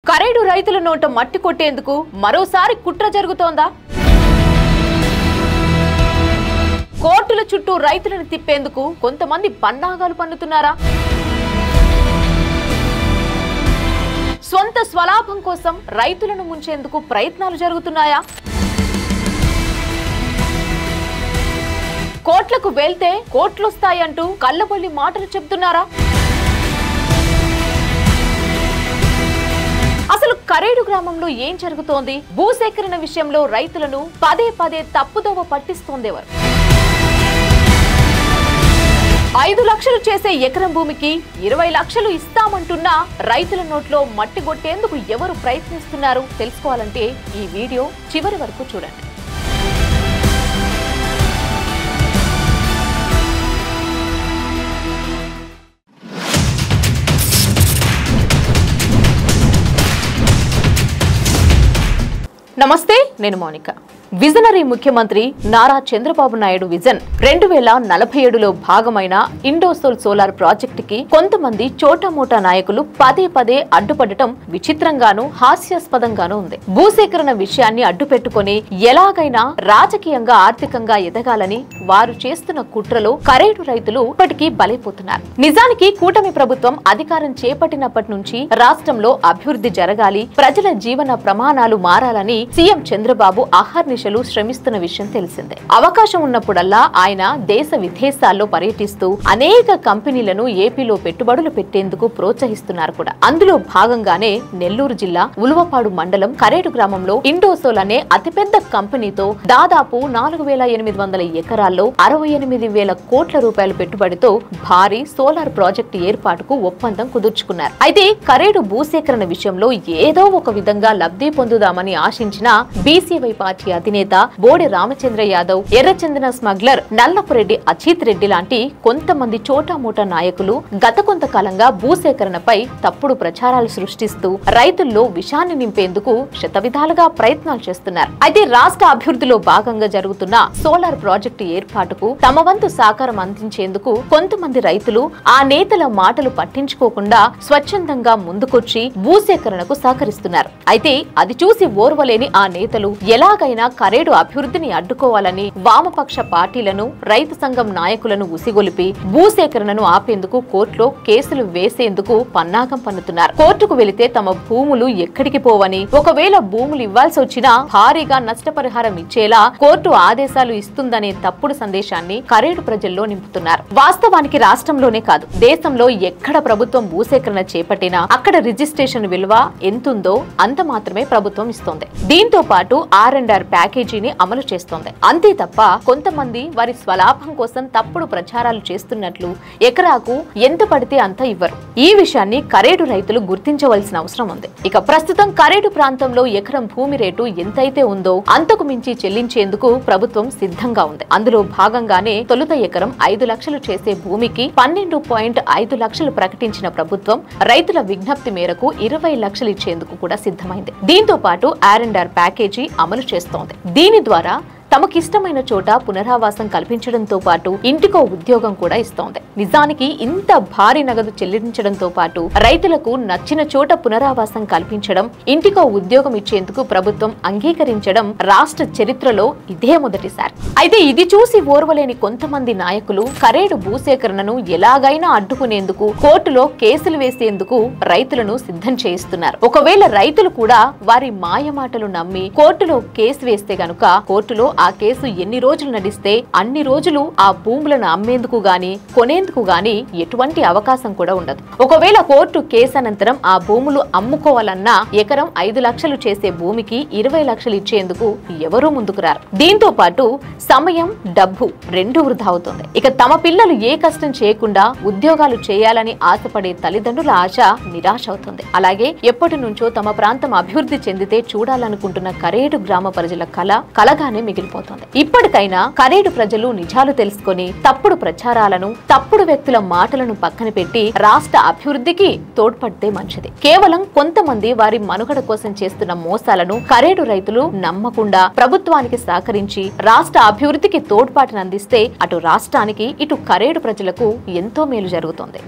కరేడు రైతుల నోట మట్టి కొట్టేందుకు మరోసారి కుట్ర జరుగుతోందా? కోర్టుల చుట్టూ రైతులను తిప్పేందుకు కొంతమంది పన్నాగాలు పన్నుతున్నారా? సొంత స్వలాభం కోసం రైతులను ముంచేందుకు ప్రయత్నాలు జరుగుతున్నాయా? కోట్లకు వెళ్తే కోట్లొస్తాయంటూ కళ్ళబొల్లి మాటలు చెబుతున్నారా? అసలు కరేడు గ్రామంలో ఏం జరుగుతోంది? భూసేకరణ విషయంలో రైతులను పదే పదే తప్పుదోవ పట్టిస్తోందెవరు? 5 లక్షలు చేసే ఎకరం భూమికి 20 లక్షలు ఇస్తామంటున్నా రైతుల నోట్లో మట్టి కొట్టేందుకు ఎవరు ప్రయత్నిస్తున్నారు తెలుసుకోవాలంటే ఈ వీడియో చివరి వరకు చూడండి. నమస్తే, నేను మౌనిక. విజనరీ ముఖ్యమంత్రి నారా చంద్రబాబు నాయుడు విజన్ 2047లో భాగమైన ఇండోసోల్ సోలార్ ప్రాజెక్టుకి కొంతమంది చోటామోటా నాయకులు పదే పదే అడ్డుపడటం విచిత్రంగానూ హాస్యాస్పదంగానూ ఉంది. భూసేకరణ విషయాన్ని అడ్డుపెట్టుకుని ఎలాగైనా రాజకీయంగా ఆర్థికంగా ఎదగాలని వారు చేస్తున్న కుట్రలో కరేడు రైతులు ఇప్పటికీ బలైపోతున్నారు. నిజానికి కూటమి ప్రభుత్వం అధికారం చేపట్టినప్పటి నుంచి రాష్ట్రంలో అభివృద్ధి జరగాలి, ప్రజల జీవన ప్రమాణాలు మారాలని సీఎం చంద్రబాబు అహర్నిశలు శ్రమిస్తున్న విషయం తెలిసిందే. అవకాశం ఉన్నప్పుడల్లా ఆయన దేశ విదేశాల్లో పర్యటిస్తూ అనేక కంపెనీలను ఏపీలో పెట్టుబడులు పెట్టేందుకు ప్రోత్సహిస్తున్నారు కూడా. అందులో భాగంగానే నెల్లూరు జిల్లా ఉలువపాడు మండలం కరేడు గ్రామంలో ఇండోసోల్ అనే అతిపెద్ద కంపెనీతో దాదాపు 4800 ఎకరాల్లో 68,000 కోట్ల రూపాయల పెట్టుబడితో భారీ సోలార్ ప్రాజెక్టు ఏర్పాటుకు ఒప్పందం కుదుర్చుకున్నారు. అయితే కరేడు భూసేకరణ విషయంలో ఏదో ఒక విధంగా లబ్ధి పొందుదామని ఆశించిన బీసీవై పార్టీ అధినేత బోడి రామచంద్ర యాదవ్, ఎర్రచందన స్మగ్లర్ నల్లపురెడ్డి అచిత్ రెడ్డి లాంటి కొంతమంది చోటామోటా నాయకులు గత కొంతకాలంగా భూసేకరణపై తప్పుడు ప్రచారాలు సృష్టిస్తూ రైతుల్లో విషాన్ని నింపేందుకు శతవిధాలుగా ప్రయత్నాలు చేస్తున్నారు. అయితే రాష్ట్ర అభివృద్ధిలో భాగంగా జరుగుతున్న సోలార్ ప్రాజెక్టు ఏర్పాటుకు తమ వంతు సహకారం అందించేందుకు కొంతమంది రైతులు ఆ నేతల మాటలు పట్టించుకోకుండా స్వచ్ఛందంగా ముందుకొచ్చి భూసేకరణకు సహకరిస్తున్నారు. అయితే అది చూసి ఓర్వలేని ఆ నేతలు ఎలాగైనా కరేడు అభివృద్ధిని అడ్డుకోవాలని వామపక్ష పార్టీలను, రైతు సంఘం నాయకులను ఉసిగొలిపి భూసేకరణను ఆపేందుకు కోర్టులో కేసులు వేసేందుకు పన్నాగం పన్నుతున్నారు. కోర్టుకు వెళితే తమ భూములు ఎక్కడికి పోవని, ఒకవేళ భూములు ఇవ్వాల్సి వచ్చినా భారీగా నష్టపరిహారం ఇచ్చేలా కోర్టు ఆదేశాలు ఇస్తుందనే తప్పుడు సందేశాన్ని కరేడు ప్రజల్లో నింపుతున్నారు. వాస్తవానికి రాష్ట్రంలోనే కాదు, దేశంలో ఎక్కడ ప్రభుత్వం భూసేకరణ చేపట్టినా అక్కడ రిజిస్ట్రేషన్ విలువ ఎంతుందో అంత మాత్రమే ప్రభుత్వం ఇస్తోంది. దీంతో పాటు R&R ప్యాకేజీని అమలు చేస్తోంది. అంతే తప్ప కొంతమంది వారి స్వలాభం కోసం తప్పుడు ప్రచారాలు చేస్తున్నట్లు ఎకరాకు ఎంత పడితే అంత ఇవ్వరు. ఈ విషయాన్ని కరేడు రైతులు గుర్తించవలసిన అవసరం ఉంది. ఇక ప్రస్తుతం కరేడు ప్రాంతంలో ఎకరం భూమి రేటు ఎంతైతే ఉందో అంతకు మించి చెల్లించేందుకు ప్రభుత్వం సిద్ధంగా ఉంది. అందులో భాగంగానే తొలుత ఎకరం 5 లక్షలు చేసే భూమికి 12.5 లక్షలు ప్రకటించిన ప్రభుత్వం రైతుల విజ్ఞప్తి మేరకు 20 లక్షలు ఇచ్చేందుకు కూడా సిద్ధమైంది. దీంతో పాటు R&R ప్యాకేజీ అమలు చేస్తోంది. దీని ద్వారా తమకిష్టమైన చోట పునరావాసం కల్పించడంతో పాటు ఇంటికో ఉద్యోగం కూడా ఇస్తోంది. నిజానికి ఇంత భారీ నగదు చెల్లించడంతో పాటు రైతులకు నచ్చిన చోట పునరావాసం కల్పించడం, ఇంటికో ఉద్యోగం ఇచ్చేందుకు ప్రభుత్వం అంగీకరించడం రాష్ట్ర చరిత్రలో ఇదే మొదటిసారి. అయితే ఇది చూసి ఓర్వలేని కొంతమంది నాయకులు కరేడు భూసేకరణను ఎలాగైనా అడ్డుకునేందుకు కోర్టులో కేసులు వేసేందుకు రైతులను సిద్ధం చేయిస్తున్నారు. ఒకవేళ రైతులు కూడా వారి మాయమాటలు నమ్మి కోర్టులో కేసు వేస్తే గనుక కోర్టులో ఆ కేసు ఎన్ని రోజులు నడిస్తే అన్ని రోజులు ఆ భూములను అమ్మేందుకు గాని కొనేందుకు గాని ఎటువంటి అవకాశం కూడా ఉండదు. ఒకవేళ కోర్టు కేసు అనంతరం ఆ భూములు అమ్ముకోవాలన్నా ఎకరం 5 లక్షలు చేసే భూమికి 20 లక్షలు ఇచ్చేందుకు ఎవరూ ముందుకు రారు. దీంతో పాటు సమయం, డబ్బు రెండూ వృధా అవుతుంది. ఇక తమ పిల్లలు ఏ కష్టం చేయకుండా ఉద్యోగాలు చేయాలని ఆశపడే తల్లిదండ్రుల ఆశ నిరాశ అవుతుంది. అలాగే ఎప్పటి నుంచో తమ ప్రాంతం అభివృద్ధి చెందితే చూడాలనుకుంటున్న కరేడు గ్రామ ప్రజల కలగానే మిగిలిపోతుంది. ఇప్పటికైనా కరేడు ప్రజలు నిజాలు తెలుసుకొని తప్పుడు ప్రచారాలను, తప్పుడు వ్యక్తుల మాటలను పక్కన పెట్టి రాష్ట్ర అభివృద్ధికి తోడ్పడితే మంచిది. కేవలం కొంతమంది వారి మనుగడ కోసం చేస్తున్న మోసాలను కరేడు రైతులు నమ్మకుండా ప్రభుత్వానికి సహకరించి రాష్ట్ర అభివృద్ధికి తోడ్పాటును అందిస్తే అటు రాష్ట్రానికి, ఇటు కరేడు ప్రజలకు ఎంతో మేలు జరుగుతుంది.